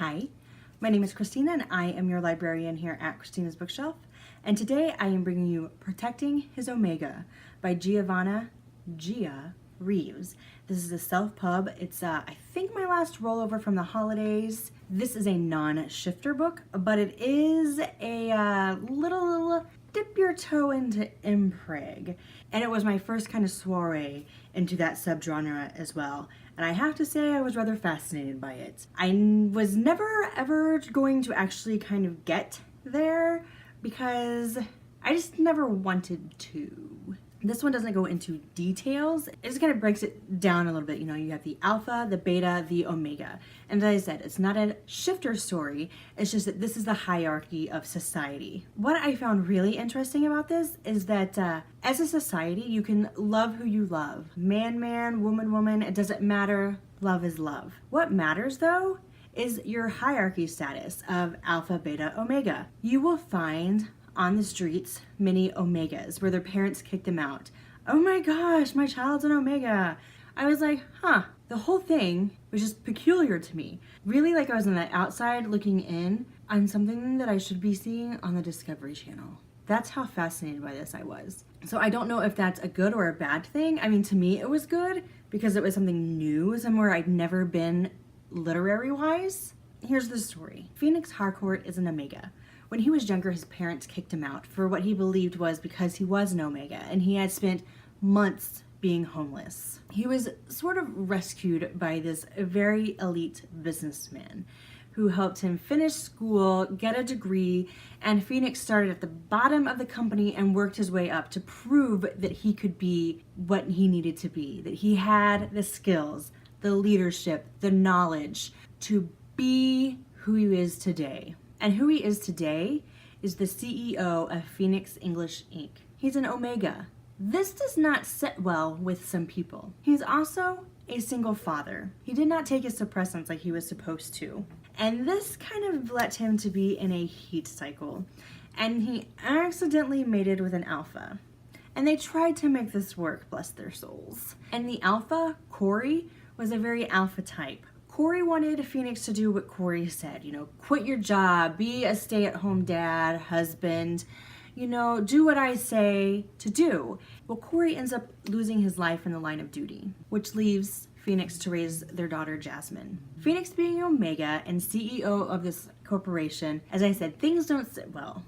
Hi, my name is Christina and I am your librarian here at Christina's Bookshelf. And today I am bringing you Protecting His Omega by Giovanna Reaves. This is a self-pub. It's, I think, my last rollover from the holidays. This is a non-shifter book, but it is a little dip your toe into m-preg. And it was my first kind of soiree into that subgenre as well. And I have to say I was rather fascinated by it. I was never ever going to actually kind of get there because I just never wanted to. This one doesn't go into details. It just kind of breaks it down a little bit. You know, you have the alpha, the beta, the omega. And as I said, it's not a shifter story. It's just that this is the hierarchy of society. What I found really interesting about this is that as a society, you can love who you love. Man, man, woman, woman, it doesn't matter. Love is love. What matters though is your hierarchy status of alpha, beta, omega. You will find on the streets many omegas where their parents kicked them out. Oh my gosh, my child's an omega. I was like, huh. The whole thing was just peculiar to me. Really, like I was on the outside looking in on something that I should be seeing on the Discovery Channel. That's how fascinated by this I was. So I don't know if that's a good or a bad thing. I mean, to me it was good because it was something new, somewhere I'd never been literary-wise. Here's the story. Phoenix Harcourt is an omega. When he was younger, his parents kicked him out for what he believed was because he was an omega and he had spent months being homeless. He was sort of rescued by this very elite businessman who helped him finish school, get a degree, and Phoenix started at the bottom of the company and worked his way up to prove that he could be what he needed to be, that he had the skills, the leadership, the knowledge to be who he is today. And who he is today is the CEO of Phoenix English Inc. He's an omega. This does not sit well with some people. He's also a single father. He did not take his suppressants like he was supposed to. And this kind of led him to be in a heat cycle. And he accidentally mated with an alpha. And they tried to make this work, bless their souls. And the alpha, Corey, was a very alpha type. Corey wanted Phoenix to do what Corey said, you know, quit your job, be a stay-at-home dad, husband, you know, do what I say to do. Well, Corey ends up losing his life in the line of duty, which leaves Phoenix to raise their daughter, Jasmine. Phoenix being Omega and CEO of this corporation, as I said, things don't sit well.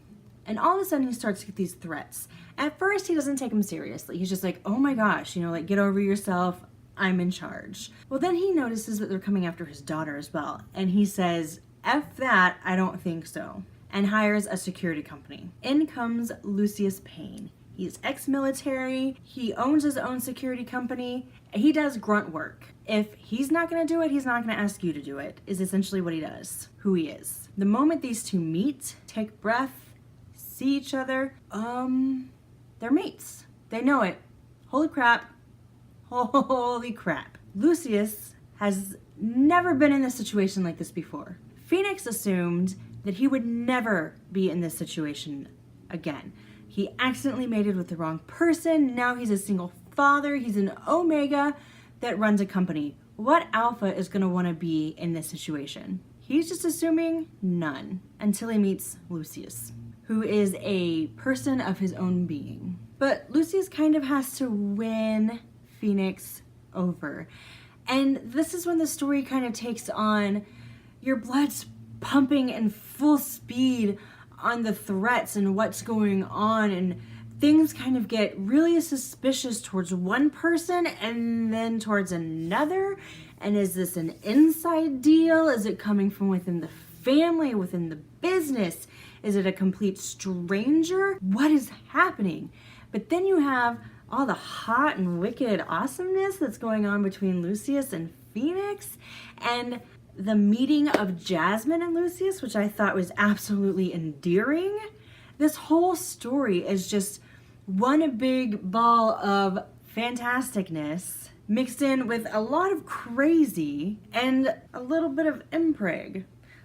And all of a sudden he starts to get these threats. At first he doesn't take them seriously. He's just like, oh my gosh, you know, like get over yourself. I'm in charge. Well, then he notices that they're coming after his daughter as well. And he says, F that, I don't think so. And hires a security company. In comes Lucius Payne. He's ex-military. He owns his own security company. He does grunt work. If he's not going to do it, he's not going to ask you to do it, is essentially what he does, who he is. The moment these two meet, take breath, see each other, they're mates. They know it. Holy crap. Holy crap. Lucius has never been in a situation like this before. Phoenix assumed that he would never be in this situation again. He accidentally mated with the wrong person. Now he's a single father. He's an omega that runs a company. What alpha is going to want to be in this situation? He's just assuming none until he meets Lucius, who is a person of his own being. But Lucius kind of has to win Phoenix over. And this is when the story kind of takes on your blood's pumping in full speed on the threats and what's going on, and things kind of get really suspicious towards one person and then towards another. And is this an inside deal? Is it coming from within the family, within the business? Is it a complete stranger? What is happening? But then you have all the hot and wicked awesomeness that's going on between Lucius and Phoenix, and the meeting of Jasmine and Lucius, which I thought was absolutely endearing. This whole story is just one big ball of fantasticness mixed in with a lot of crazy and a little bit of m-preg.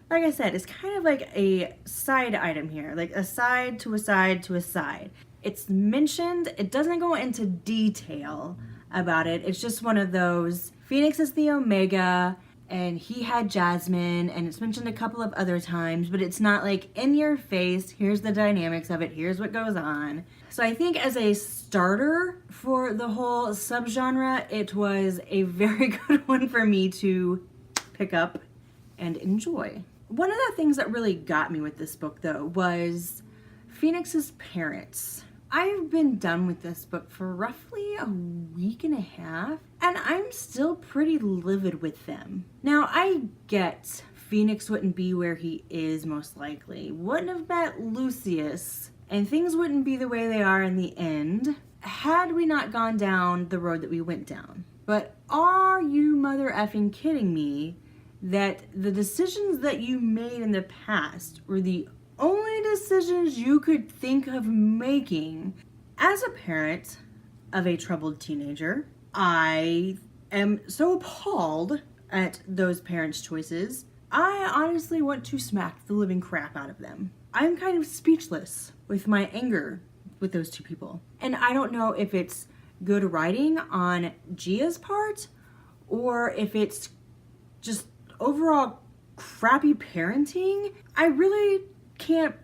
Like I said, it's kind of like a side item here, like a side to a side to a side. It's mentioned, it doesn't go into detail about it. It's just one of those, Phoenix is the omega, and he had Jasmine, and it's mentioned a couple of other times, but it's not like in your face, here's the dynamics of it, here's what goes on. So I think as a starter for the whole subgenre, it was a very good one for me to pick up and enjoy. One of the things that really got me with this book, though, was Phoenix's parents. I've been done with this book for roughly a week and a half, and I'm still pretty livid with them. Now, I get Phoenix wouldn't be where he is most likely, wouldn't have met Lucius, and things wouldn't be the way they are in the end had we not gone down the road that we went down. But are you mother effing kidding me that the decisions that you made in the past were the only decisions you could think of making? As a parent of a troubled teenager, I am so appalled at those parents' choices. I honestly want to smack the living crap out of them. I'm kind of speechless with my anger with those two people. And I don't know if it's good writing on Gia's part or if it's just overall crappy parenting. I really can't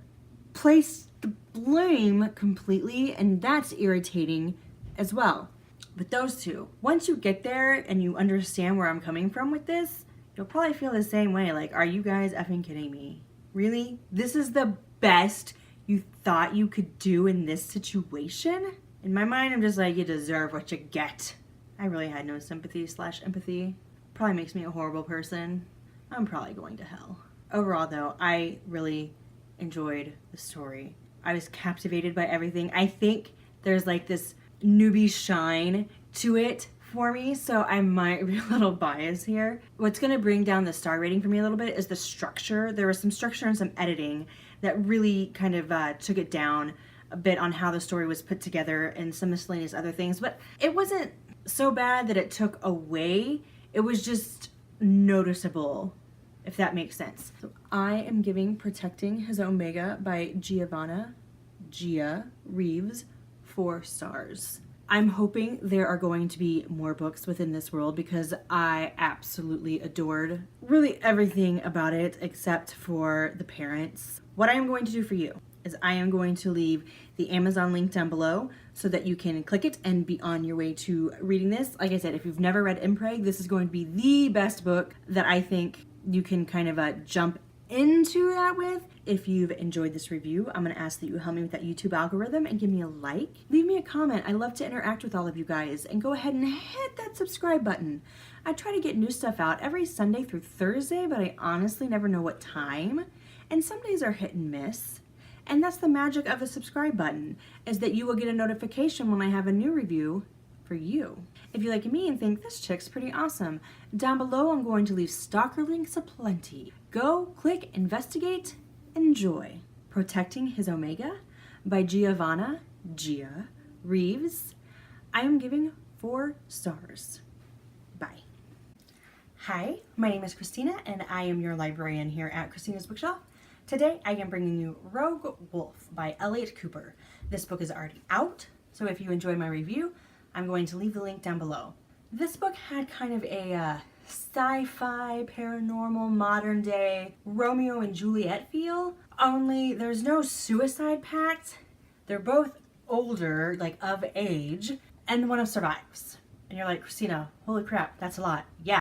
place the blame completely, and that's irritating as well. But those two, once you get there and you understand where I'm coming from with this, you'll probably feel the same way. Like, are you guys effing kidding me? Really? This is the best you thought you could do in this situation? In my mind, I'm just like, you deserve what you get. I really had no sympathy/empathy. Probably makes me a horrible person. I'm probably going to hell. Overall, though, I really enjoyed the story. I was captivated by everything. I think there's like this newbie shine to it for me, so I might be a little biased here. What's going to bring down the star rating for me a little bit is the structure. There was some structure and some editing that really kind of took it down a bit on how the story was put together and some miscellaneous other things, but it wasn't so bad that it took away. It was just noticeable, if that makes sense. So I am giving Protecting His Omega by Giovanna Reaves 4 stars. I'm hoping there are going to be more books within this world because I absolutely adored really everything about it except for the parents. What I am going to do for you is I am going to leave the Amazon link down below so that you can click it and be on your way to reading this. Like I said, if you've never read m-preg, this is going to be the best book that I think you can kind of jump into that with. If you've enjoyed this review, I'm going to ask that you help me with that YouTube algorithm and give me a like. Leave me a comment. I love to interact with all of you guys. And go ahead and hit that subscribe button. I try to get new stuff out every Sunday through Thursday, but I honestly never know what time. And some days are hit and miss. And that's the magic of the subscribe button, is that you will get a notification when I have a new review for you. If you like me and think this chick's pretty awesome, down below I'm going to leave stalker links aplenty. Go, click, investigate, enjoy. Protecting His Omega by Giovanna Reaves. I am giving 4 stars. Bye. Hi, my name is Christina and I am your librarian here at Christina's Bookshelf. Today I am bringing you Rogue Wolf by Elliot Cooper. This book is already out, so if you enjoy my review, I'm going to leave the link down below. This book had kind of a sci-fi, paranormal, modern day Romeo and Juliet feel, only there's no suicide pact. They're both older, like of age, and one of survives. And you're like, Christina, holy crap, that's a lot. Yeah,